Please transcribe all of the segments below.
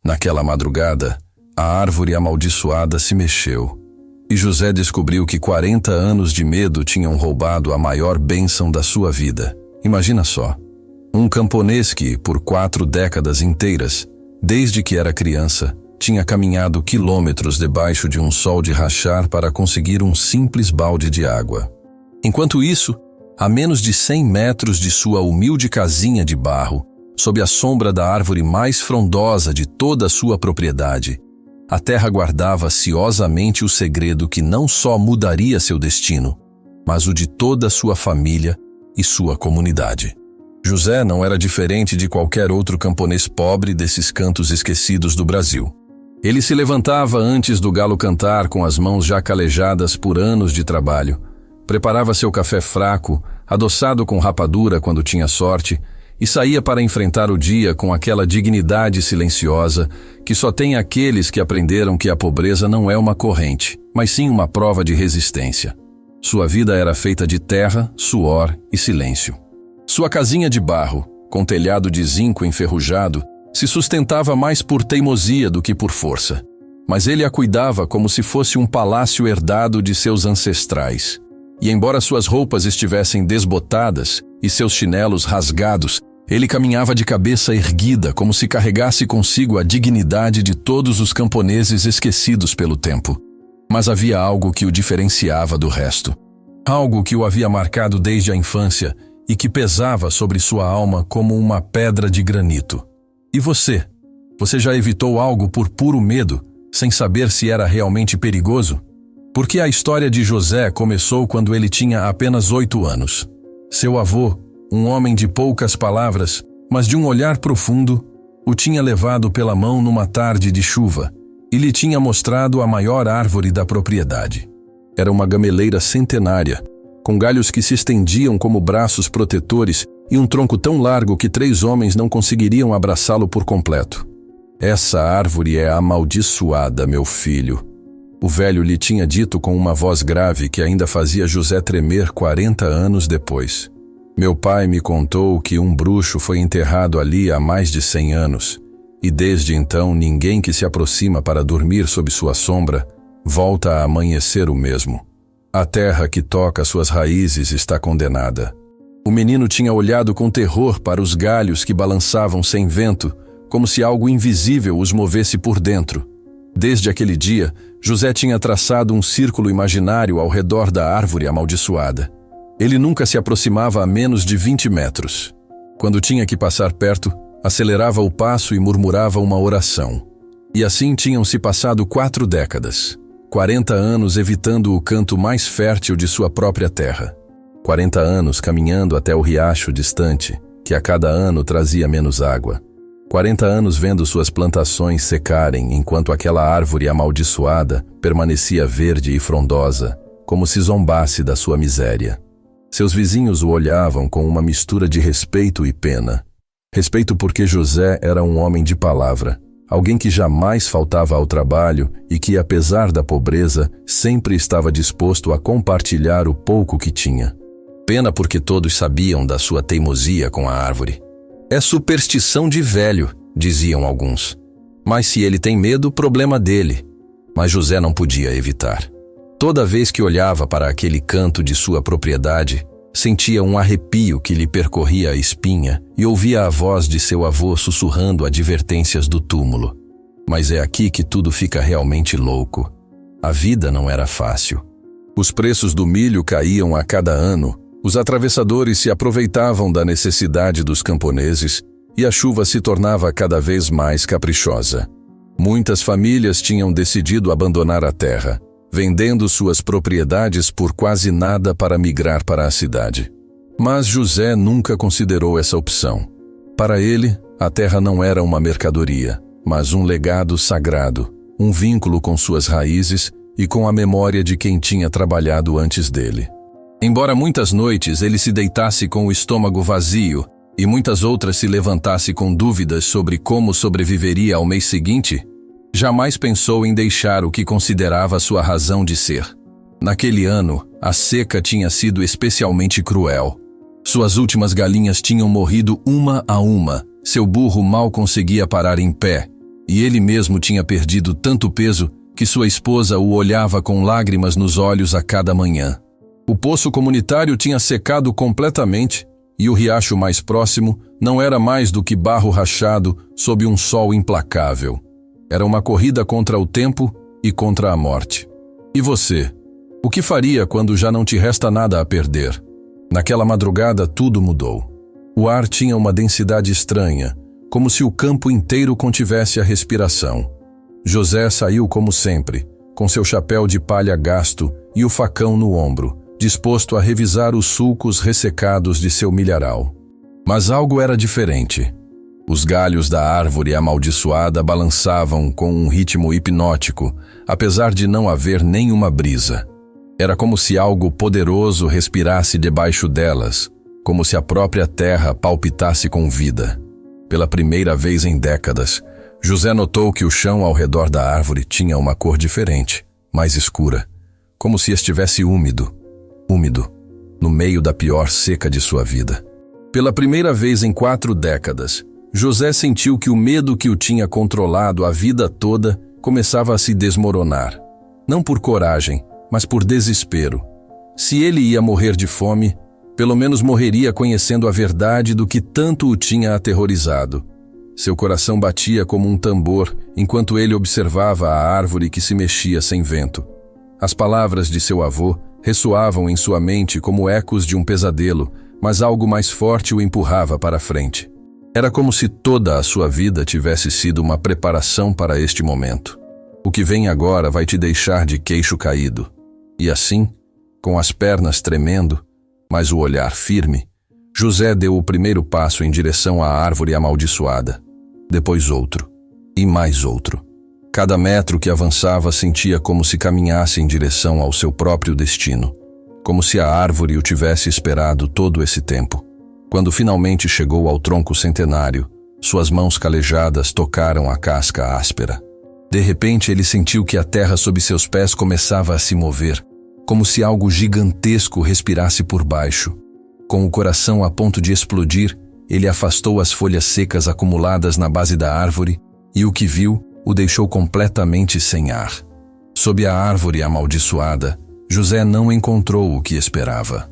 Naquela madrugada, a árvore amaldiçoada se mexeu, e José descobriu que 40 anos de medo tinham roubado a maior bênção da sua vida. Imagina só, um camponês que, por 4 décadas inteiras, desde que era criança, tinha caminhado quilômetros debaixo de um sol de rachar para conseguir um simples balde de água. Enquanto isso, a menos de 100 metros de sua humilde casinha de barro, sob a sombra da árvore mais frondosa de toda a sua propriedade, a terra guardava ciosamente o segredo que não só mudaria seu destino, mas o de toda a sua família e sua comunidade. José não era diferente de qualquer outro camponês pobre desses cantos esquecidos do Brasil. Ele se levantava antes do galo cantar com as mãos já calejadas por anos de trabalho, preparava seu café fraco, adoçado com rapadura quando tinha sorte, e saía para enfrentar o dia com aquela dignidade silenciosa que só tem aqueles que aprenderam que a pobreza não é uma corrente, mas sim uma prova de resistência. Sua vida era feita de terra, suor e silêncio. Sua casinha de barro, com telhado de zinco enferrujado, se sustentava mais por teimosia do que por força, mas ele a cuidava como se fosse um palácio herdado de seus ancestrais. E embora suas roupas estivessem desbotadas e seus chinelos rasgados, ele caminhava de cabeça erguida como se carregasse consigo a dignidade de todos os camponeses esquecidos pelo tempo. Mas havia algo que o diferenciava do resto. Algo que o havia marcado desde a infância e que pesava sobre sua alma como uma pedra de granito. E você? Você já evitou algo por puro medo, sem saber se era realmente perigoso? Porque a história de José começou quando ele tinha apenas 8 anos. Seu avô, um homem de poucas palavras, mas de um olhar profundo, o tinha levado pela mão numa tarde de chuva e lhe tinha mostrado a maior árvore da propriedade. Era uma gameleira centenária, com galhos que se estendiam como braços protetores e um tronco tão largo que 3 homens não conseguiriam abraçá-lo por completo. Essa árvore é amaldiçoada, meu filho. O velho lhe tinha dito com uma voz grave que ainda fazia José tremer 40 anos depois. Meu pai me contou que um bruxo foi enterrado ali há mais de 100 anos, e desde então ninguém que se aproxima para dormir sob sua sombra volta a amanhecer o mesmo. A terra que toca suas raízes está condenada. O menino tinha olhado com terror para os galhos que balançavam sem vento, como se algo invisível os movesse por dentro. Desde aquele dia, José tinha traçado um círculo imaginário ao redor da árvore amaldiçoada. Ele nunca se aproximava a menos de 20 metros. Quando tinha que passar perto, acelerava o passo e murmurava uma oração. E assim tinham-se passado 4 décadas. 40 anos evitando o canto mais fértil de sua própria terra. 40 anos caminhando até o riacho distante, que a cada ano trazia menos água. 40 anos vendo suas plantações secarem enquanto aquela árvore amaldiçoada permanecia verde e frondosa, como se zombasse da sua miséria. Seus vizinhos o olhavam com uma mistura de respeito e pena. Respeito porque José era um homem de palavra, alguém que jamais faltava ao trabalho e que, apesar da pobreza, sempre estava disposto a compartilhar o pouco que tinha. Pena porque todos sabiam da sua teimosia com a árvore. É superstição de velho, diziam alguns. Mas se ele tem medo, problema dele. Mas José não podia evitar. Toda vez que olhava para aquele canto de sua propriedade, sentia um arrepio que lhe percorria a espinha e ouvia a voz de seu avô sussurrando advertências do túmulo. Mas é aqui que tudo fica realmente louco. A vida não era fácil. Os preços do milho caíam a cada ano, os atravessadores se aproveitavam da necessidade dos camponeses e a chuva se tornava cada vez mais caprichosa. Muitas famílias tinham decidido abandonar a terra, vendendo suas propriedades por quase nada para migrar para a cidade. Mas José nunca considerou essa opção. Para ele, a terra não era uma mercadoria, mas um legado sagrado, um vínculo com suas raízes e com a memória de quem tinha trabalhado antes dele. Embora muitas noites ele se deitasse com o estômago vazio e muitas outras se levantasse com dúvidas sobre como sobreviveria ao mês seguinte, jamais pensou em deixar o que considerava sua razão de ser. Naquele ano, a seca tinha sido especialmente cruel. Suas últimas galinhas tinham morrido uma a uma, seu burro mal conseguia parar em pé, E ele mesmo tinha perdido tanto peso que sua esposa o olhava com lágrimas nos olhos a cada manhã. O poço comunitário tinha secado completamente e o riacho mais próximo não era mais do que barro rachado sob um sol implacável. Era uma corrida contra o tempo e contra a morte. E você? O que faria quando já não te resta nada a perder? Naquela madrugada tudo mudou. O ar tinha uma densidade estranha, como se o campo inteiro contivesse a respiração. José saiu como sempre, com seu chapéu de palha gasto e o facão no ombro, disposto a revisar os sulcos ressecados de seu milharal. Mas algo era diferente. Os galhos da árvore amaldiçoada balançavam com um ritmo hipnótico, apesar de não haver nenhuma brisa. Era como se algo poderoso respirasse debaixo delas, como se a própria terra palpitasse com vida. Pela primeira vez em décadas, José notou que o chão ao redor da árvore tinha uma cor diferente, mais escura, como se estivesse úmido, no meio da pior seca de sua vida. Pela primeira vez em 4 décadas, José sentiu que o medo que o tinha controlado a vida toda começava a se desmoronar. Não por coragem, mas por desespero. Se ele ia morrer de fome, pelo menos morreria conhecendo a verdade do que tanto o tinha aterrorizado. Seu coração batia como um tambor enquanto ele observava a árvore que se mexia sem vento. As palavras de seu avô ressoavam em sua mente como ecos de um pesadelo, mas algo mais forte o empurrava para a frente. Era como se toda a sua vida tivesse sido uma preparação para este momento. O que vem agora vai te deixar de queixo caído. E assim, com as pernas tremendo, mas o olhar firme, José deu o primeiro passo em direção à árvore amaldiçoada. Depois outro, e mais outro. Cada metro que avançava sentia como se caminhasse em direção ao seu próprio destino, como se a árvore o tivesse esperado todo esse tempo. Quando finalmente chegou ao tronco centenário, suas mãos calejadas tocaram a casca áspera. De repente ele sentiu que a terra sob seus pés começava a se mover, como se algo gigantesco respirasse por baixo. Com o coração a ponto de explodir, ele afastou as folhas secas acumuladas na base da árvore e o que viu o deixou completamente sem ar. Sob a árvore amaldiçoada, José não encontrou o que esperava.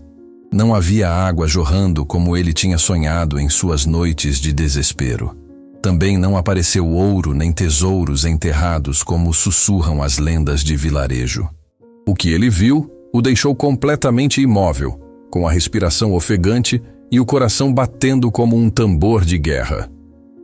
Não havia água jorrando como ele tinha sonhado em suas noites de desespero. Também não apareceu ouro nem tesouros enterrados como sussurram as lendas de vilarejo. O que ele viu o deixou completamente imóvel, com a respiração ofegante e o coração batendo como um tambor de guerra.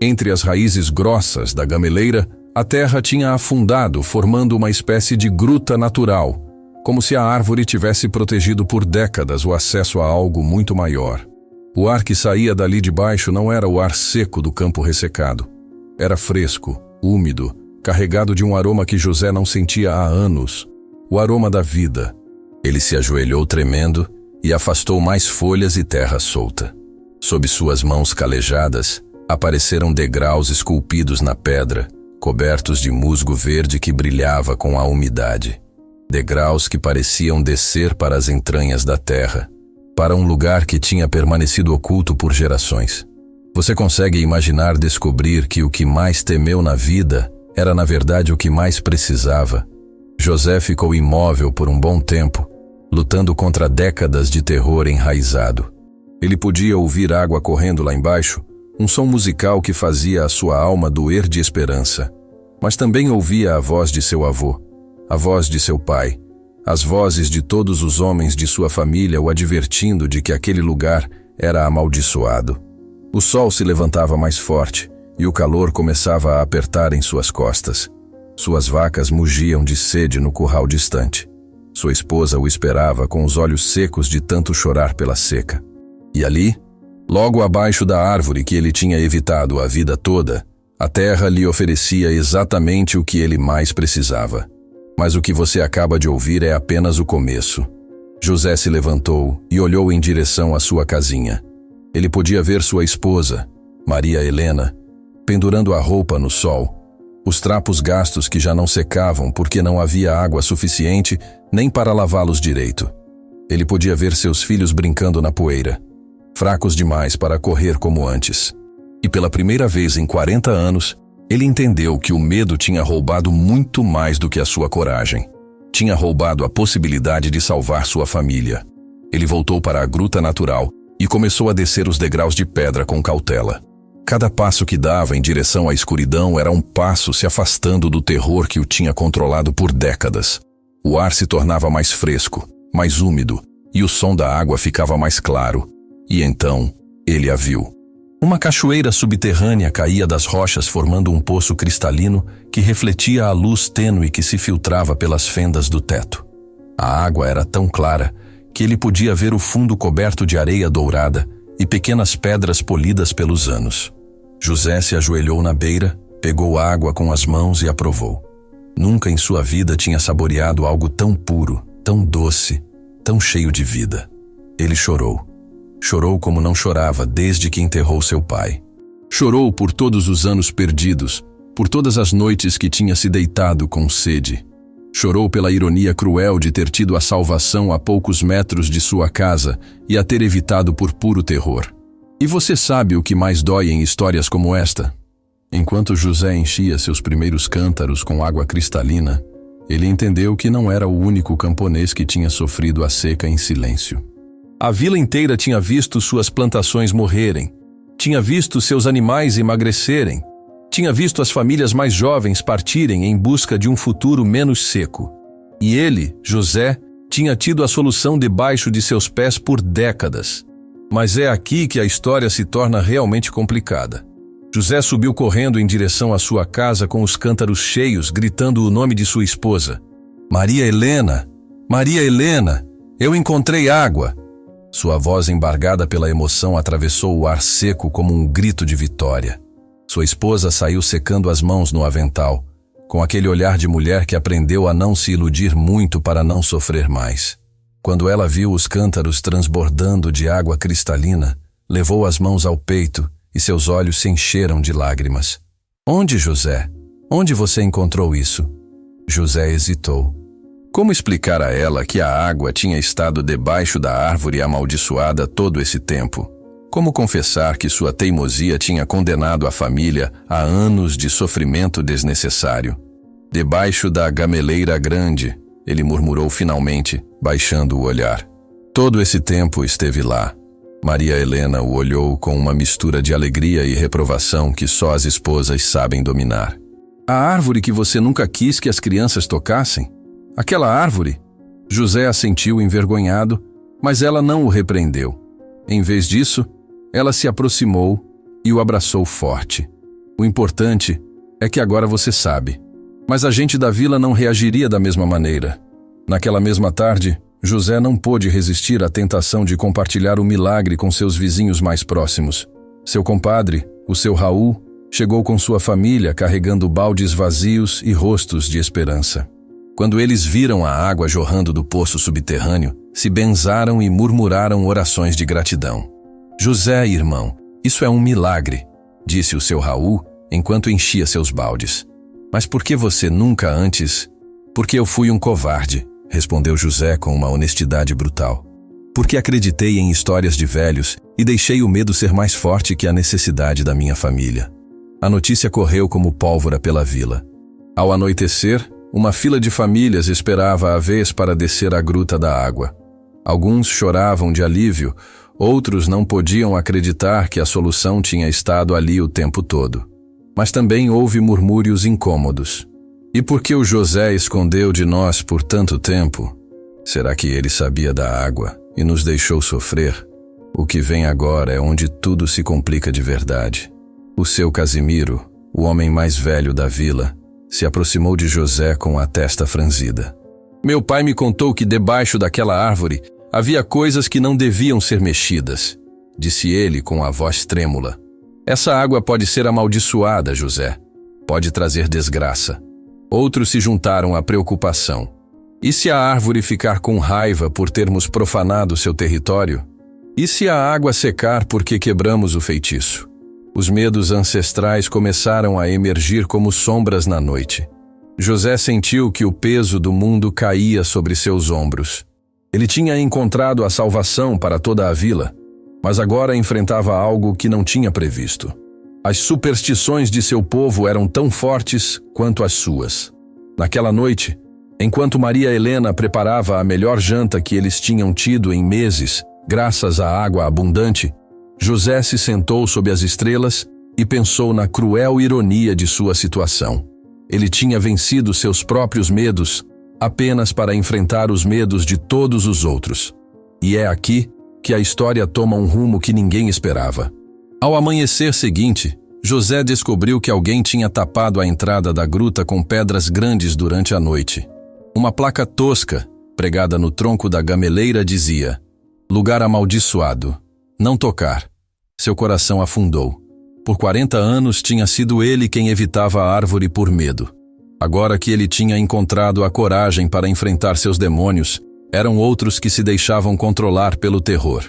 Entre as raízes grossas da gameleira, a terra tinha afundado, formando uma espécie de gruta natural, como se a árvore tivesse protegido por décadas o acesso a algo muito maior. O ar que saía dali de baixo não era o ar seco do campo ressecado. Era fresco, úmido, carregado de um aroma que José não sentia há anos. O aroma da vida. Ele se ajoelhou tremendo e afastou mais folhas e terra solta. Sob suas mãos calejadas, apareceram degraus esculpidos na pedra, cobertos de musgo verde que brilhava com a umidade. Degraus que pareciam descer para as entranhas da terra, para um lugar que tinha permanecido oculto por gerações. Você consegue imaginar descobrir que o que mais temeu na vida era na verdade o que mais precisava? José ficou imóvel por um bom tempo, lutando contra décadas de terror enraizado. Ele podia ouvir água correndo lá embaixo, um som musical que fazia a sua alma doer de esperança. Mas também ouvia a voz de seu avô, a voz de seu pai, as vozes de todos os homens de sua família o advertindo de que aquele lugar era amaldiçoado. O sol se levantava mais forte e o calor começava a apertar em suas costas. Suas vacas mugiam de sede no curral distante. Sua esposa o esperava com os olhos secos de tanto chorar pela seca. E ali, logo abaixo da árvore que ele tinha evitado a vida toda, a terra lhe oferecia exatamente o que ele mais precisava. Mas o que você acaba de ouvir é apenas o começo. José se levantou e olhou em direção à sua casinha. Ele podia ver sua esposa, Maria Helena, pendurando a roupa no sol, os trapos gastos que já não secavam porque não havia água suficiente nem para lavá-los direito. Ele podia ver seus filhos brincando na poeira, fracos demais para correr como antes. E pela primeira vez em 40 anos, Ele entendeu que o medo tinha roubado muito mais do que a sua coragem. Tinha roubado a possibilidade de salvar sua família. Ele voltou para a gruta natural e começou a descer os degraus de pedra com cautela. Cada passo que dava em direção à escuridão era um passo se afastando do terror que o tinha controlado por décadas. O ar se tornava mais fresco, mais úmido, e o som da água ficava mais claro. E então, ele a viu. Uma cachoeira subterrânea caía das rochas formando um poço cristalino que refletia a luz tênue que se filtrava pelas fendas do teto. A água era tão clara que ele podia ver o fundo coberto de areia dourada e pequenas pedras polidas pelos anos. José se ajoelhou na beira, pegou a água com as mãos e a provou. Nunca em sua vida tinha saboreado algo tão puro, tão doce, tão cheio de vida. Ele chorou. Chorou como não chorava desde que enterrou seu pai. Chorou por todos os anos perdidos, por todas as noites que tinha se deitado com sede. Chorou pela ironia cruel de ter tido a salvação a poucos metros de sua casa e a ter evitado por puro terror. E você sabe o que mais dói em histórias como esta? Enquanto José enchia seus primeiros cântaros com água cristalina, ele entendeu que não era o único camponês que tinha sofrido a seca em silêncio. A vila inteira tinha visto suas plantações morrerem, tinha visto seus animais emagrecerem, tinha visto as famílias mais jovens partirem em busca de um futuro menos seco. E ele, José, tinha tido a solução debaixo de seus pés por décadas. Mas é aqui que a história se torna realmente complicada. José subiu correndo em direção à sua casa com os cântaros cheios, gritando o nome de sua esposa. Maria Helena! Maria Helena! Eu encontrei água! Sua voz embargada pela emoção atravessou o ar seco como um grito de vitória. Sua esposa saiu secando as mãos no avental, com aquele olhar de mulher que aprendeu a não se iludir muito para não sofrer mais. Quando ela viu os cântaros transbordando de água cristalina, levou as mãos ao peito e seus olhos se encheram de lágrimas. Onde, José? Onde você encontrou isso? José hesitou. Como explicar a ela que a água tinha estado debaixo da árvore amaldiçoada todo esse tempo? Como confessar que sua teimosia tinha condenado a família a anos de sofrimento desnecessário? Debaixo da gameleira grande, ele murmurou finalmente, baixando o olhar. Todo esse tempo esteve lá. Maria Helena o olhou com uma mistura de alegria e reprovação que só as esposas sabem dominar. A árvore que você nunca quis que as crianças tocassem? Aquela árvore? José assentiu envergonhado, mas ela não o repreendeu. Em vez disso, ela se aproximou e o abraçou forte. O importante é que agora você sabe. Mas a gente da vila não reagiria da mesma maneira. Naquela mesma tarde, José não pôde resistir à tentação de compartilhar o milagre com seus vizinhos mais próximos. Seu compadre, o seu Raul, chegou com sua família carregando baldes vazios e rostos de esperança. Quando eles viram a água jorrando do poço subterrâneo, se benzaram e murmuraram orações de gratidão. José, irmão, isso é um milagre, disse o seu Raul, enquanto enchia seus baldes. Mas por que você nunca antes? Porque eu fui um covarde, respondeu José com uma honestidade brutal. Porque acreditei em histórias de velhos e deixei o medo ser mais forte que a necessidade da minha família. A notícia correu como pólvora pela vila. Ao anoitecer, uma fila de famílias esperava a vez para descer a gruta da água. Alguns choravam de alívio, outros não podiam acreditar que a solução tinha estado ali o tempo todo. Mas também houve murmúrios incômodos. E por que o José escondeu de nós por tanto tempo? Será que ele sabia da água e nos deixou sofrer? O que vem agora é onde tudo se complica de verdade. O seu Casimiro, o homem mais velho da vila, se aproximou de José com a testa franzida. Meu pai me contou que debaixo daquela árvore havia coisas que não deviam ser mexidas, disse ele com a voz trêmula. Essa água pode ser amaldiçoada, José. Pode trazer desgraça. Outros se juntaram à preocupação. E se a árvore ficar com raiva por termos profanado seu território? E se a água secar porque quebramos o feitiço? Os medos ancestrais começaram a emergir como sombras na noite. José sentiu que o peso do mundo caía sobre seus ombros. Ele tinha encontrado a salvação para toda a vila, mas agora enfrentava algo que não tinha previsto. As superstições de seu povo eram tão fortes quanto as suas. Naquela noite, enquanto Maria Helena preparava a melhor janta que eles tinham tido em meses, graças à água abundante, José se sentou sob as estrelas e pensou na cruel ironia de sua situação. Ele tinha vencido seus próprios medos apenas para enfrentar os medos de todos os outros. E é aqui que a história toma um rumo que ninguém esperava. Ao amanhecer seguinte, José descobriu que alguém tinha tapado a entrada da gruta com pedras grandes durante a noite. Uma placa tosca, pregada no tronco da gameleira, dizia: "Lugar amaldiçoado. Não tocar." Seu coração afundou. Por 40 anos tinha sido ele quem evitava a árvore por medo. Agora que ele tinha encontrado a coragem para enfrentar seus demônios, eram outros que se deixavam controlar pelo terror.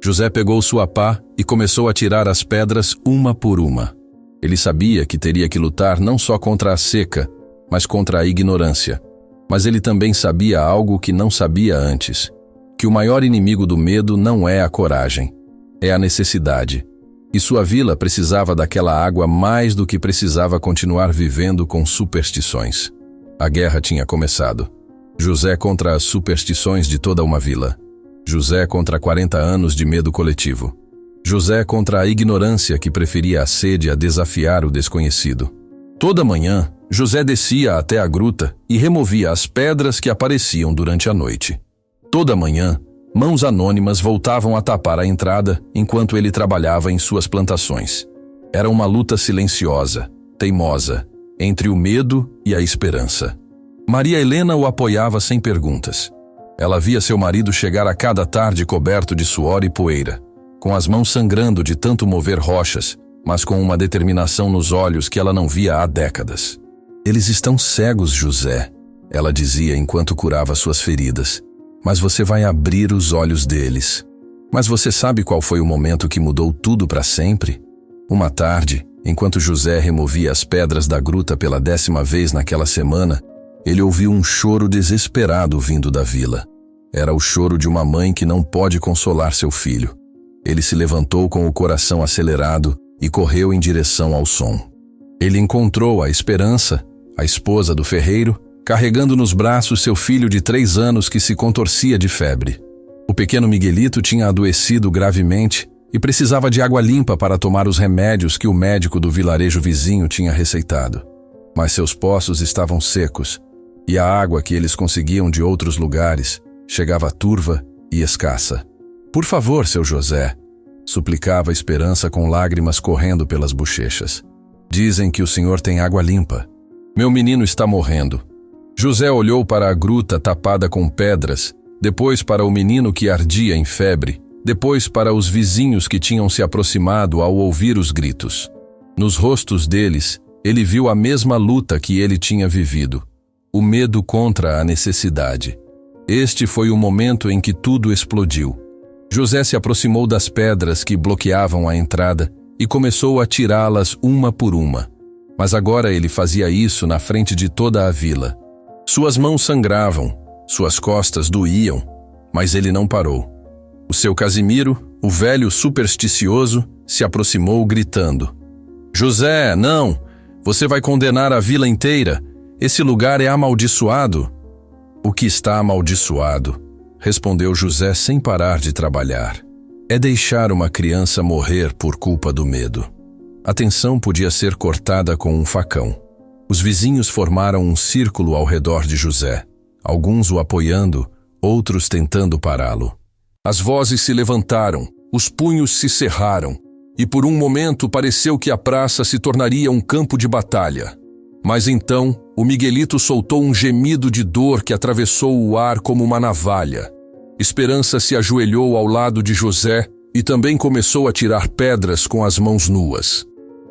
José pegou sua pá e começou a tirar as pedras uma por uma. Ele sabia que teria que lutar não só contra a seca, mas contra a ignorância. Mas ele também sabia algo que não sabia antes: que o maior inimigo do medo não é a coragem, é a necessidade. E sua vila precisava daquela água mais do que precisava continuar vivendo com superstições. A guerra tinha começado. José contra as superstições de toda uma vila. José contra 40 anos de medo coletivo. José contra a ignorância que preferia a sede a desafiar o desconhecido. Toda manhã, José descia até a gruta e removia as pedras que apareciam durante a noite. Toda manhã, mãos anônimas voltavam a tapar a entrada enquanto ele trabalhava em suas plantações. Era uma luta silenciosa, teimosa, entre o medo e a esperança. Maria Helena o apoiava sem perguntas. Ela via seu marido chegar a cada tarde coberto de suor e poeira, com as mãos sangrando de tanto mover rochas, mas com uma determinação nos olhos que ela não via há décadas. "Eles estão cegos, José", ela dizia enquanto curava suas feridas. "Mas você vai abrir os olhos deles." Mas você sabe qual foi o momento que mudou tudo para sempre? Uma tarde, enquanto José removia as pedras da gruta pela 10ª vez naquela semana, ele ouviu um choro desesperado vindo da vila. Era o choro de uma mãe que não pode consolar seu filho. Ele se levantou com o coração acelerado e correu em direção ao som. Ele encontrou a Esperança, a esposa do ferreiro, carregando nos braços seu filho de 3 anos que se contorcia de febre. O pequeno Miguelito tinha adoecido gravemente e precisava de água limpa para tomar os remédios que o médico do vilarejo vizinho tinha receitado. Mas seus poços estavam secos, e a água que eles conseguiam de outros lugares chegava turva e escassa. "Por favor, seu José", suplicava a Esperança com lágrimas correndo pelas bochechas. "Dizem que o senhor tem água limpa. Meu menino está morrendo." José olhou para a gruta tapada com pedras, depois para o menino que ardia em febre, depois para os vizinhos que tinham se aproximado ao ouvir os gritos. Nos rostos deles, ele viu a mesma luta que ele tinha vivido: o medo contra a necessidade. Este foi o momento em que tudo explodiu. José se aproximou das pedras que bloqueavam a entrada e começou a tirá-las uma por uma. Mas agora ele fazia isso na frente de toda a vila. Suas mãos sangravam, suas costas doíam, mas ele não parou. O seu Casimiro, o velho supersticioso, se aproximou gritando: "José, não! Você vai condenar a vila inteira! Esse lugar é amaldiçoado!" "O que está amaldiçoado?", respondeu José sem parar de trabalhar. "É deixar uma criança morrer por culpa do medo." A tensão podia ser cortada com um facão. Os vizinhos formaram um círculo ao redor de José, alguns o apoiando, outros tentando pará-lo. As vozes se levantaram, os punhos se cerraram, e por um momento pareceu que a praça se tornaria um campo de batalha. Mas então, o Miguelito soltou um gemido de dor que atravessou o ar como uma navalha. Esperança se ajoelhou ao lado de José e também começou a tirar pedras com as mãos nuas.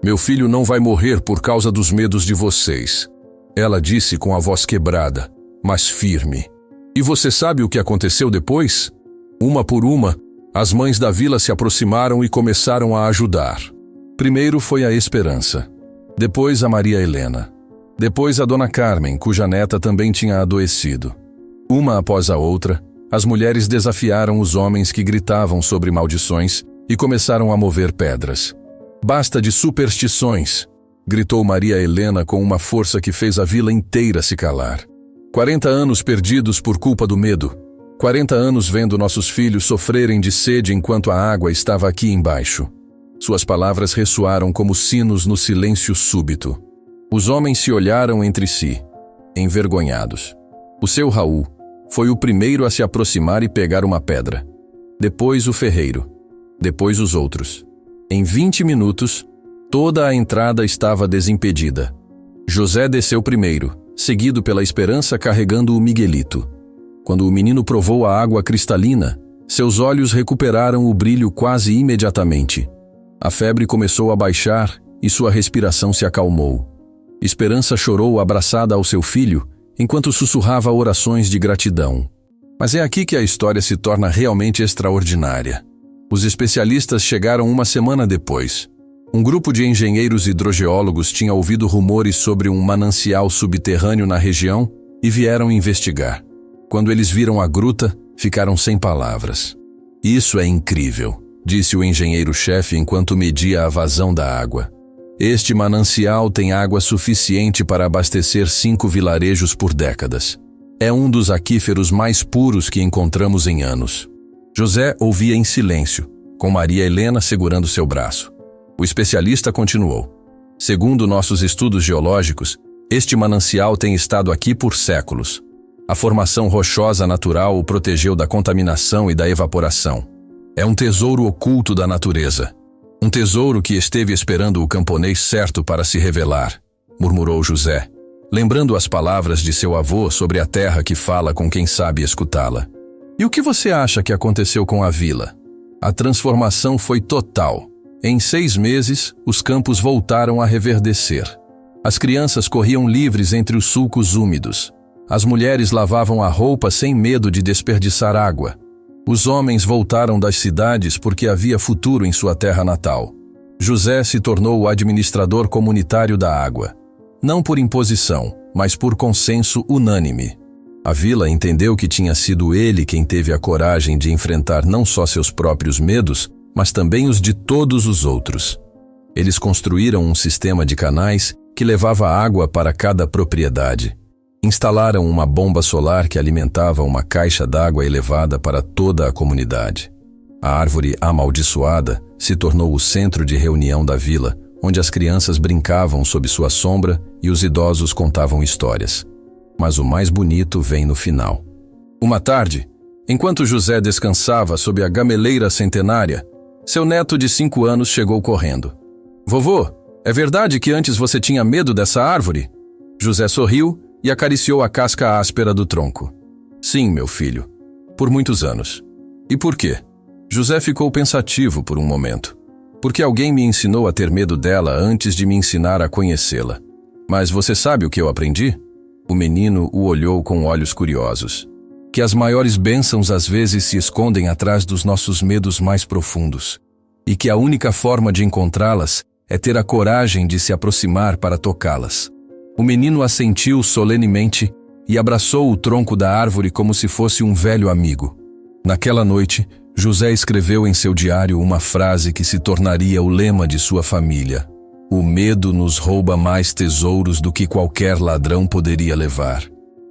"Meu filho não vai morrer por causa dos medos de vocês", ela disse com a voz quebrada, mas firme. "E você sabe o que aconteceu depois?" Uma por uma, as mães da vila se aproximaram e começaram a ajudar. Primeiro foi a Esperança, depois a Maria Helena, depois a Dona Carmen, cuja neta também tinha adoecido. Uma após a outra, as mulheres desafiaram os homens que gritavam sobre maldições e começaram a mover pedras. Basta de superstições, gritou Maria Helena com uma força que fez a vila inteira se calar. 40 anos perdidos por culpa do medo. 40 anos vendo nossos filhos sofrerem de sede enquanto a água estava aqui embaixo. Suas palavras ressoaram como sinos no silêncio súbito. Os homens se olharam entre si, envergonhados. O seu Raul foi o primeiro a se aproximar e pegar uma pedra. Depois o ferreiro. Depois os outros. Em 20 minutos, toda a entrada estava desimpedida. José desceu primeiro, seguido pela Esperança carregando o Miguelito. Quando o menino provou a água cristalina, seus olhos recuperaram o brilho quase imediatamente. A febre começou a baixar e sua respiração se acalmou. Esperança chorou abraçada ao seu filho, enquanto sussurrava orações de gratidão. Mas é aqui que a história se torna realmente extraordinária. Os especialistas chegaram uma semana depois. Um grupo de engenheiros hidrogeólogos tinha ouvido rumores sobre um manancial subterrâneo na região e vieram investigar. Quando eles viram a gruta, ficaram sem palavras. Isso é incrível, disse o engenheiro-chefe enquanto media a vazão da água. Este manancial tem água suficiente para abastecer 5 vilarejos por décadas. É um dos aquíferos mais puros que encontramos em anos. José ouvia em silêncio, com Maria Helena segurando seu braço. O especialista continuou. Segundo nossos estudos geológicos, este manancial tem estado aqui por séculos. A formação rochosa natural o protegeu da contaminação e da evaporação. É um tesouro oculto da natureza. Um tesouro que esteve esperando o camponês certo para se revelar, murmurou José, lembrando as palavras de seu avô sobre a terra que fala com quem sabe escutá-la. E o que você acha que aconteceu com a vila? A transformação foi total. Em 6 meses, os campos voltaram a reverdecer. As crianças corriam livres entre os sulcos úmidos. As mulheres lavavam a roupa sem medo de desperdiçar água. Os homens voltaram das cidades porque havia futuro em sua terra natal. José se tornou o administrador comunitário da água. Não por imposição, mas por consenso unânime. A vila entendeu que tinha sido ele quem teve a coragem de enfrentar não só seus próprios medos, mas também os de todos os outros. Eles construíram um sistema de canais que levava água para cada propriedade. Instalaram uma bomba solar que alimentava uma caixa d'água elevada para toda a comunidade. A árvore amaldiçoada se tornou o centro de reunião da vila, onde as crianças brincavam sob sua sombra e os idosos contavam histórias. Mas o mais bonito vem no final. Uma tarde, enquanto José descansava sob a gameleira centenária, seu neto de 5 anos chegou correndo. Vovô, é verdade que antes você tinha medo dessa árvore? José sorriu e acariciou a casca áspera do tronco. Sim, meu filho, por muitos anos. E por quê? José ficou pensativo por um momento. Porque alguém me ensinou a ter medo dela antes de me ensinar a conhecê-la. Mas você sabe o que eu aprendi? O menino o olhou com olhos curiosos. Que as maiores bênçãos às vezes se escondem atrás dos nossos medos mais profundos. E que a única forma de encontrá-las é ter a coragem de se aproximar para tocá-las. O menino assentiu solenemente e abraçou o tronco da árvore como se fosse um velho amigo. Naquela noite, José escreveu em seu diário uma frase que se tornaria o lema de sua família. O medo nos rouba mais tesouros do que qualquer ladrão poderia levar.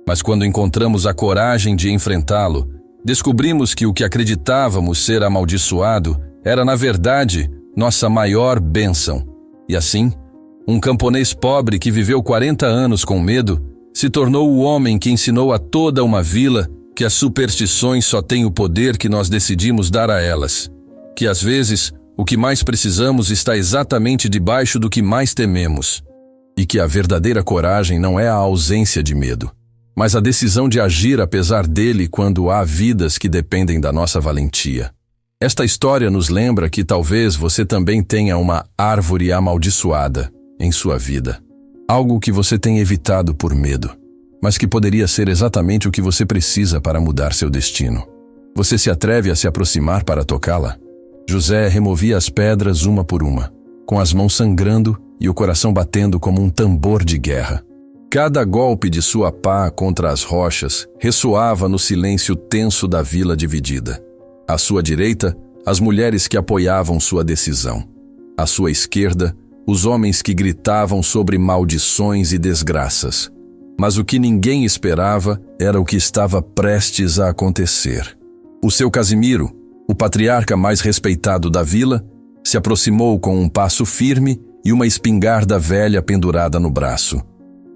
Mas quando encontramos a coragem de enfrentá-lo, descobrimos que o que acreditávamos ser amaldiçoado era, na verdade, nossa maior bênção. E assim, um camponês pobre que viveu 40 anos com medo, se tornou o homem que ensinou a toda uma vila que as superstições só têm o poder que nós decidimos dar a elas. Que às vezes, o que mais precisamos está exatamente debaixo do que mais tememos. E que a verdadeira coragem não é a ausência de medo, mas a decisão de agir apesar dele quando há vidas que dependem da nossa valentia. Esta história nos lembra que talvez você também tenha uma árvore amaldiçoada em sua vida. Algo que você tem evitado por medo, mas que poderia ser exatamente o que você precisa para mudar seu destino. Você se atreve a se aproximar para tocá-la? José removia as pedras uma por uma, com as mãos sangrando e o coração batendo como um tambor de guerra. Cada golpe de sua pá contra as rochas ressoava no silêncio tenso da vila dividida. À sua direita, as mulheres que apoiavam sua decisão. À sua esquerda, os homens que gritavam sobre maldições e desgraças. Mas o que ninguém esperava era o que estava prestes a acontecer. O seu Casimiro, o patriarca mais respeitado da vila, se aproximou com um passo firme e uma espingarda velha pendurada no braço.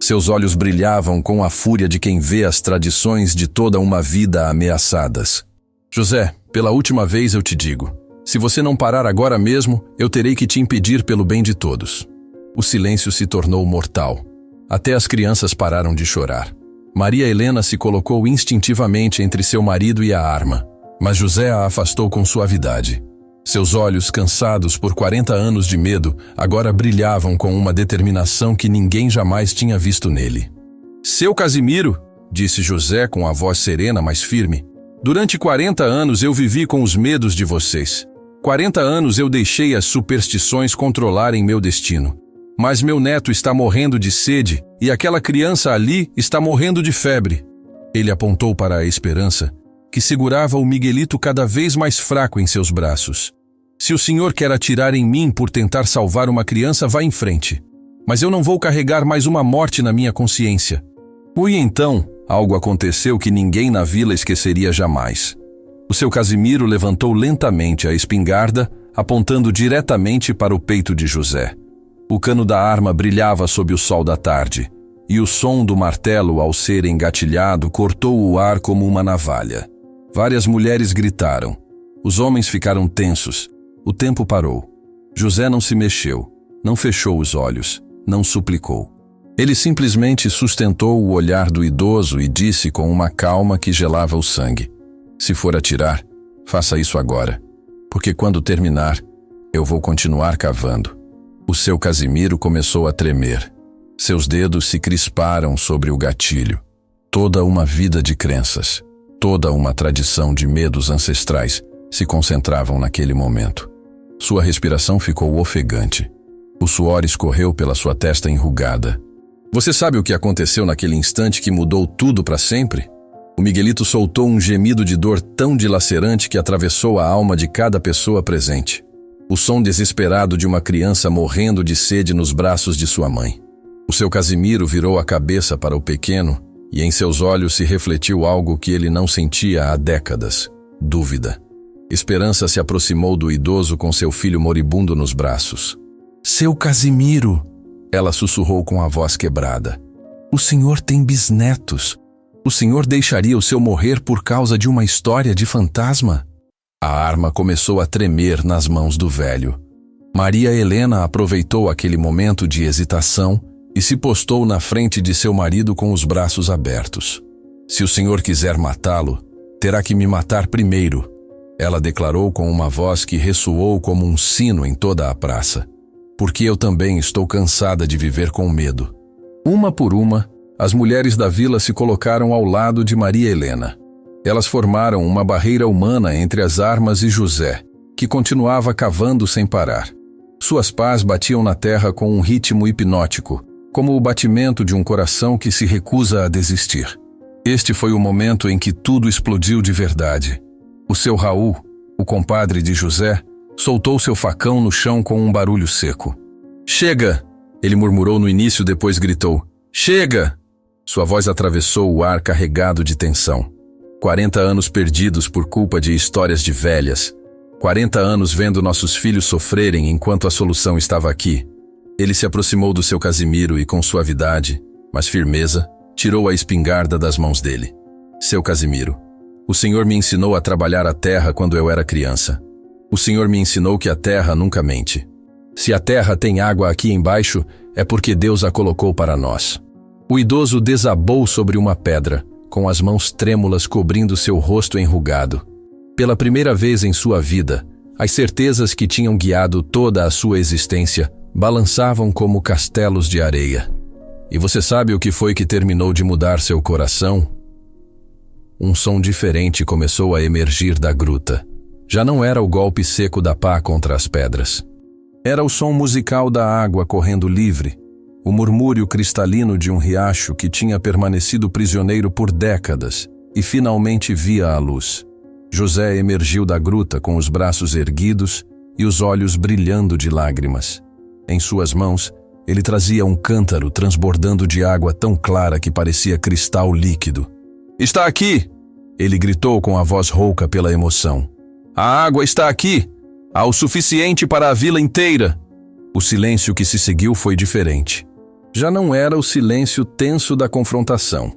Seus olhos brilhavam com a fúria de quem vê as tradições de toda uma vida ameaçadas. José, pela última vez eu te digo, se você não parar agora mesmo, eu terei que te impedir pelo bem de todos. O silêncio se tornou mortal. Até as crianças pararam de chorar. Maria Helena se colocou instintivamente entre seu marido e a arma, mas José a afastou com suavidade. Seus olhos, cansados por 40 anos de medo, agora brilhavam com uma determinação que ninguém jamais tinha visto nele. Seu Casimiro, disse José com a voz serena, mas firme, durante 40 anos eu vivi com os medos de vocês. 40 anos eu deixei as superstições controlarem meu destino. Mas meu neto está morrendo de sede e aquela criança ali está morrendo de febre. Ele apontou para a Esperança, que segurava o Miguelito cada vez mais fraco em seus braços. Se o senhor quer atirar em mim por tentar salvar uma criança, vá em frente. Mas eu não vou carregar mais uma morte na minha consciência. E então, algo aconteceu que ninguém na vila esqueceria jamais. O seu Casimiro levantou lentamente a espingarda, apontando diretamente para o peito de José. O cano da arma brilhava sob o sol da tarde, e o som do martelo, ao ser engatilhado, cortou o ar como uma navalha. Várias mulheres gritaram. Os homens ficaram tensos. O tempo parou. José não se mexeu, não fechou os olhos, não suplicou. Ele simplesmente sustentou o olhar do idoso e disse com uma calma que gelava o sangue: se for atirar, faça isso agora, porque quando terminar, eu vou continuar cavando. O seu Casimiro começou a tremer. Seus dedos se crisparam sobre o gatilho. Toda uma vida de crenças, toda uma tradição de medos ancestrais se concentravam naquele momento. Sua respiração ficou ofegante. O suor escorreu pela sua testa enrugada. Você sabe o que aconteceu naquele instante que mudou tudo para sempre? O Miguelito soltou um gemido de dor tão dilacerante que atravessou a alma de cada pessoa presente. O som desesperado de uma criança morrendo de sede nos braços de sua mãe. O seu Casimiro virou a cabeça para o pequeno e em seus olhos se refletiu algo que ele não sentia há décadas: dúvida. Esperança se aproximou do idoso com seu filho moribundo nos braços. Seu Casimiro, ela sussurrou com a voz quebrada. O senhor tem bisnetos. O senhor deixaria o seu morrer por causa de uma história de fantasma? A arma começou a tremer nas mãos do velho. Maria Helena aproveitou aquele momento de hesitação e se postou na frente de seu marido com os braços abertos. Se o senhor quiser matá-lo, terá que me matar primeiro, ela declarou com uma voz que ressoou como um sino em toda a praça. Porque eu também estou cansada de viver com medo. Uma por uma, as mulheres da vila se colocaram ao lado de Maria Helena. Elas formaram uma barreira humana entre as armas e José, que continuava cavando sem parar. Suas pás batiam na terra com um ritmo hipnótico, como o batimento de um coração que se recusa a desistir. Este foi o momento em que tudo explodiu de verdade. O seu Raul, o compadre de José, soltou seu facão no chão com um barulho seco. Chega! Ele murmurou no início, depois gritou. Chega! Sua voz atravessou o ar carregado de tensão. 40 anos perdidos por culpa de histórias de velhas. 40 anos vendo nossos filhos sofrerem enquanto a solução estava aqui. Ele se aproximou do seu Casimiro e, com suavidade, mas firmeza, tirou a espingarda das mãos dele. Seu Casimiro, o senhor me ensinou a trabalhar a terra quando eu era criança. O senhor me ensinou que a terra nunca mente. Se a terra tem água aqui embaixo, é porque Deus a colocou para nós. O idoso desabou sobre uma pedra, com as mãos trêmulas cobrindo seu rosto enrugado. Pela primeira vez em sua vida, as certezas que tinham guiado toda a sua existência balançavam como castelos de areia. E você sabe o que foi que terminou de mudar seu coração? Um som diferente começou a emergir da gruta. Já não era o golpe seco da pá contra as pedras. Era o som musical da água correndo livre, o murmúrio cristalino de um riacho que tinha permanecido prisioneiro por décadas e finalmente via a luz. José emergiu da gruta com os braços erguidos e os olhos brilhando de lágrimas. Em suas mãos, ele trazia um cântaro transbordando de água tão clara que parecia cristal líquido. "Está aqui!" ele gritou com a voz rouca pela emoção. "A água está aqui! Há o suficiente para a vila inteira!" O silêncio que se seguiu foi diferente. Já não era o silêncio tenso da confrontação.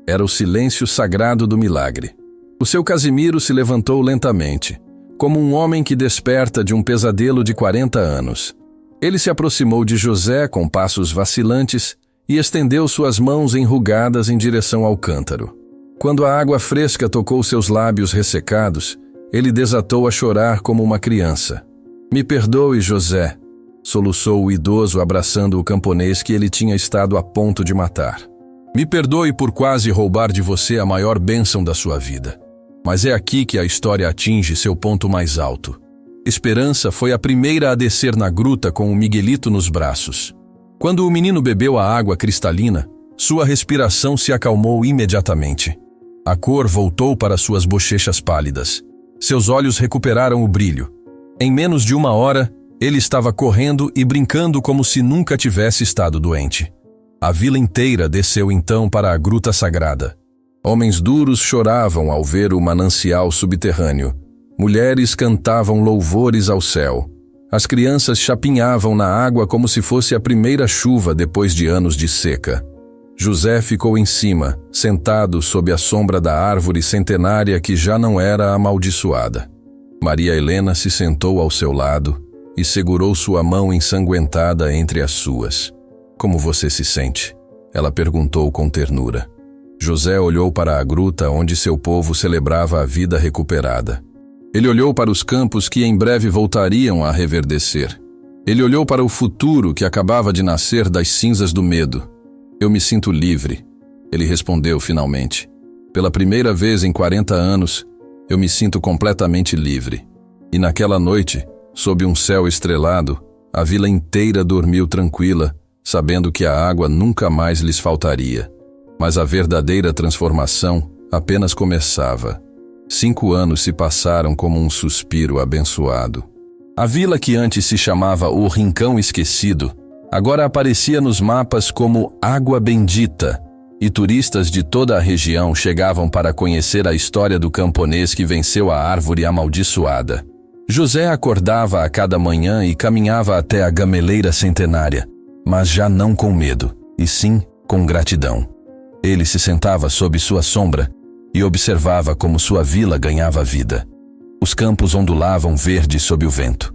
Era o silêncio sagrado do milagre. O seu Casimiro se levantou lentamente, como um homem que desperta de um pesadelo de 40 anos. Ele se aproximou de José com passos vacilantes e estendeu suas mãos enrugadas em direção ao cântaro. Quando a água fresca tocou seus lábios ressecados, ele desatou a chorar como uma criança. "Me perdoe, José", soluçou o idoso abraçando o camponês que ele tinha estado a ponto de matar. "Me perdoe por quase roubar de você a maior bênção da sua vida. Mas é aqui que a história atinge seu ponto mais alto. Esperança foi a primeira a descer na gruta com o Miguelito nos braços. Quando o menino bebeu a água cristalina, sua respiração se acalmou imediatamente. A cor voltou para suas bochechas pálidas. Seus olhos recuperaram o brilho. Em menos de 1 hora, ele estava correndo e brincando como se nunca tivesse estado doente. A vila inteira desceu então para a gruta sagrada. Homens duros choravam ao ver o manancial subterrâneo. Mulheres cantavam louvores ao céu. As crianças chapinhavam na água como se fosse a primeira chuva depois de anos de seca. José ficou em cima, sentado sob a sombra da árvore centenária que já não era amaldiçoada. Maria Helena se sentou ao seu lado e segurou sua mão ensanguentada entre as suas. "Como você se sente?" ela perguntou com ternura. José olhou para a gruta onde seu povo celebrava a vida recuperada. Ele olhou para os campos que em breve voltariam a reverdecer. Ele olhou para o futuro que acabava de nascer das cinzas do medo. "Eu me sinto livre", ele respondeu finalmente. "Pela primeira vez em 40 anos, eu me sinto completamente livre." E naquela noite, sob um céu estrelado, a vila inteira dormiu tranquila, sabendo que a água nunca mais lhes faltaria. Mas a verdadeira transformação apenas começava. 5 anos se passaram como um suspiro abençoado. A vila que antes se chamava o Rincão Esquecido, agora aparecia nos mapas como Água Bendita, e turistas de toda a região chegavam para conhecer a história do camponês que venceu a árvore amaldiçoada. José acordava a cada manhã e caminhava até a gameleira centenária, mas já não com medo, e sim com gratidão. Ele se sentava sob sua sombra e observava como sua vila ganhava vida. Os campos ondulavam verdes sob o vento.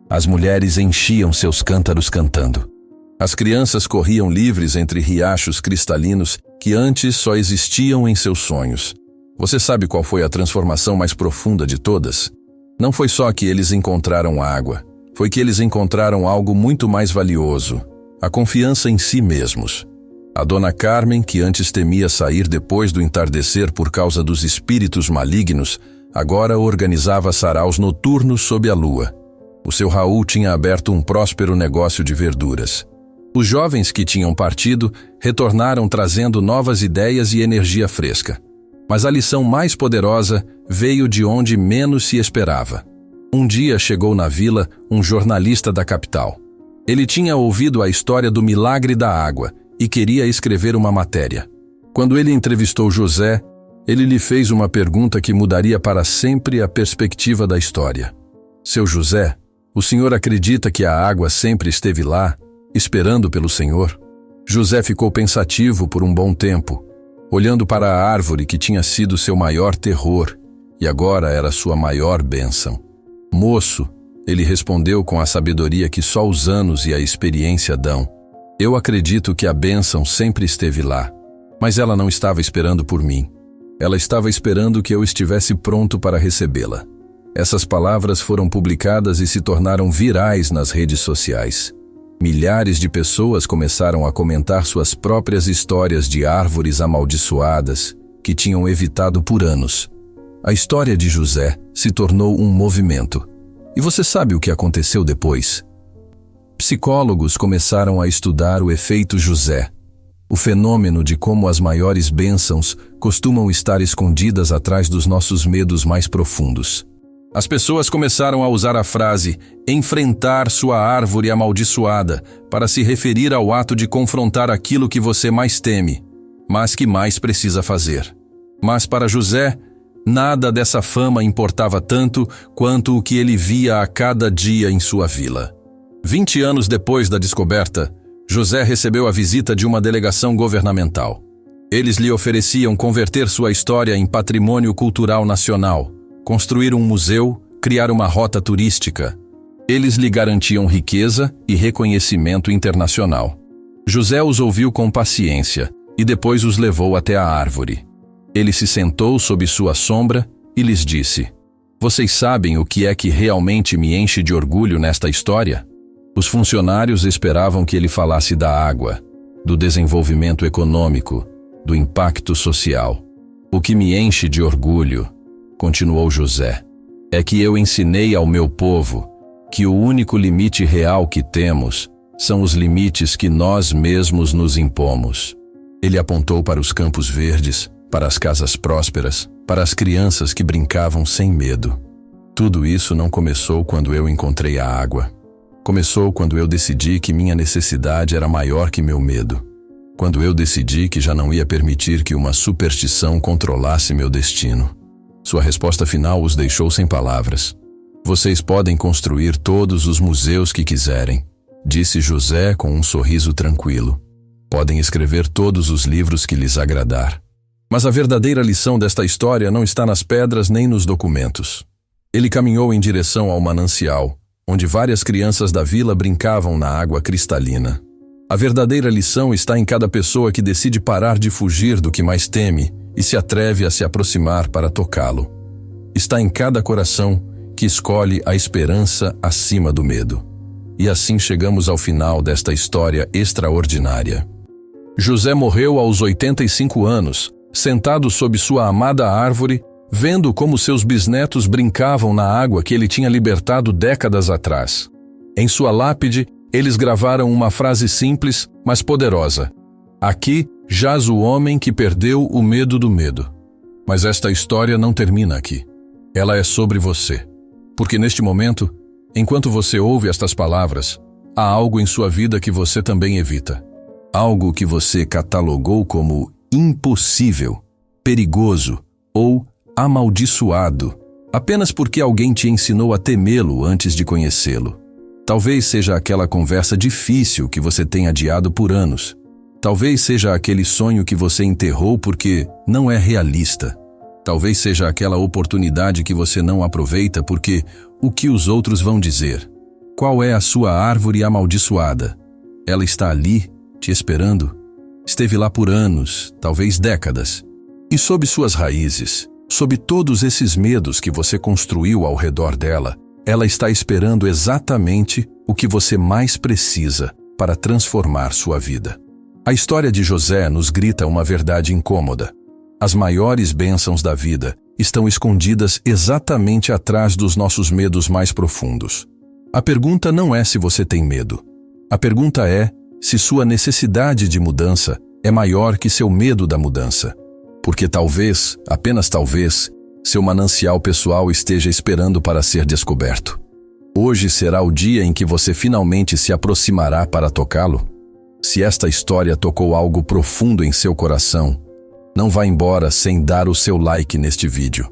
As mulheres enchiam seus cântaros cantando. As crianças corriam livres entre riachos cristalinos que antes só existiam em seus sonhos. Você sabe qual foi a transformação mais profunda de todas? Não foi só que eles encontraram água, foi que eles encontraram algo muito mais valioso: a confiança em si mesmos. A dona Carmen, que antes temia sair depois do entardecer por causa dos espíritos malignos, agora organizava saraus noturnos sob a lua. O seu Raul tinha aberto um próspero negócio de verduras. Os jovens que tinham partido retornaram trazendo novas ideias e energia fresca. Mas a lição mais poderosa veio de onde menos se esperava. Um dia chegou na vila um jornalista da capital. Ele tinha ouvido a história do milagre da água e queria escrever uma matéria. Quando ele entrevistou José, ele lhe fez uma pergunta que mudaria para sempre a perspectiva da história. "Seu José, o senhor acredita que a água sempre esteve lá, esperando pelo Senhor?" José ficou pensativo por um bom tempo, olhando para a árvore que tinha sido seu maior terror e agora era sua maior bênção. "Moço", ele respondeu com a sabedoria que só os anos e a experiência dão, "eu acredito que a bênção sempre esteve lá, mas ela não estava esperando por mim. Ela estava esperando que eu estivesse pronto para recebê-la." Essas palavras foram publicadas e se tornaram virais nas redes sociais. Milhares de pessoas começaram a comentar suas próprias histórias de árvores amaldiçoadas que tinham evitado por anos. A história de José se tornou um movimento. E você sabe o que aconteceu depois? Psicólogos começaram a estudar o efeito José, o fenômeno de como as maiores bênçãos costumam estar escondidas atrás dos nossos medos mais profundos. As pessoas começaram a usar a frase enfrentar sua árvore amaldiçoada para se referir ao ato de confrontar aquilo que você mais teme, mas que mais precisa fazer. Mas para José, nada dessa fama importava tanto quanto o que ele via a cada dia em sua vila. 20 anos depois da descoberta, José recebeu a visita de uma delegação governamental. Eles lhe ofereciam converter sua história em patrimônio cultural nacional, construir um museu, criar uma rota turística. Eles lhe garantiam riqueza e reconhecimento internacional. José os ouviu com paciência e depois os levou até a árvore. Ele se sentou sob sua sombra e lhes disse: "Vocês sabem o que é que realmente me enche de orgulho nesta história?" Os funcionários esperavam que ele falasse da água, do desenvolvimento econômico, do impacto social. "O que me enche de orgulho", continuou José, "é que eu ensinei ao meu povo que o único limite real que temos são os limites que nós mesmos nos impomos." Ele apontou para os campos verdes, para as casas prósperas, para as crianças que brincavam sem medo. "Tudo isso não começou quando eu encontrei a água. Começou quando eu decidi que minha necessidade era maior que meu medo. Quando eu decidi que já não ia permitir que uma superstição controlasse meu destino." Sua resposta final os deixou sem palavras. "Vocês podem construir todos os museus que quiserem", disse José com um sorriso tranquilo. "Podem escrever todos os livros que lhes agradar. Mas a verdadeira lição desta história não está nas pedras nem nos documentos." Ele caminhou em direção ao manancial, onde várias crianças da vila brincavam na água cristalina. A verdadeira lição está em cada pessoa que decide parar de fugir do que mais teme e se atreve a se aproximar para tocá-lo. Está em cada coração que escolhe a esperança acima do medo. E assim chegamos ao final desta história extraordinária. José morreu aos 85 anos, sentado sob sua amada árvore, vendo como seus bisnetos brincavam na água que ele tinha libertado décadas atrás. Em sua lápide, eles gravaram uma frase simples, mas poderosa: "Aqui jaz o homem que perdeu o medo do medo." Mas esta história não termina aqui. Ela é sobre você. Porque neste momento, enquanto você ouve estas palavras, há algo em sua vida que você também evita. Algo que você catalogou como impossível, perigoso ou amaldiçoado, apenas porque alguém te ensinou a temê-lo antes de conhecê-lo. Talvez seja aquela conversa difícil que você tem adiado por anos. Talvez seja aquele sonho que você enterrou porque não é realista. Talvez seja aquela oportunidade que você não aproveita porque o que os outros vão dizer. Qual é a sua árvore amaldiçoada? Ela está ali, te esperando. Esteve lá por anos, talvez décadas. E sob suas raízes, sob todos esses medos que você construiu ao redor dela, ela está esperando exatamente o que você mais precisa para transformar sua vida. A história de José nos grita uma verdade incômoda. As maiores bênçãos da vida estão escondidas exatamente atrás dos nossos medos mais profundos. A pergunta não é se você tem medo. A pergunta é se sua necessidade de mudança é maior que seu medo da mudança. Porque talvez, apenas talvez, seu manancial pessoal esteja esperando para ser descoberto. Hoje será o dia em que você finalmente se aproximará para tocá-lo. Se esta história tocou algo profundo em seu coração, não vá embora sem dar o seu like neste vídeo.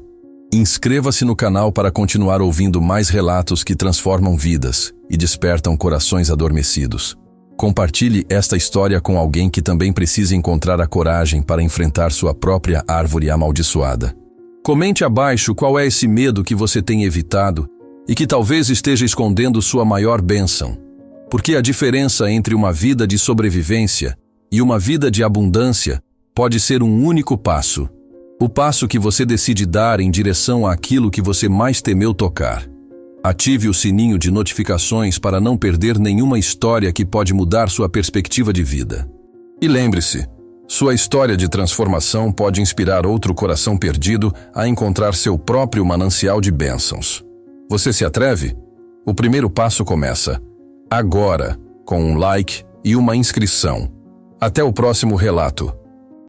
Inscreva-se no canal para continuar ouvindo mais relatos que transformam vidas e despertam corações adormecidos. Compartilhe esta história com alguém que também precisa encontrar a coragem para enfrentar sua própria árvore amaldiçoada. Comente abaixo qual é esse medo que você tem evitado e que talvez esteja escondendo sua maior bênção. Porque a diferença entre uma vida de sobrevivência e uma vida de abundância pode ser um único passo. O passo que você decide dar em direção àquilo que você mais temeu tocar. Ative o sininho de notificações para não perder nenhuma história que pode mudar sua perspectiva de vida. E lembre-se, sua história de transformação pode inspirar outro coração perdido a encontrar seu próprio manancial de bênçãos. Você se atreve? O primeiro passo começa agora, com um like e uma inscrição. Até o próximo relato.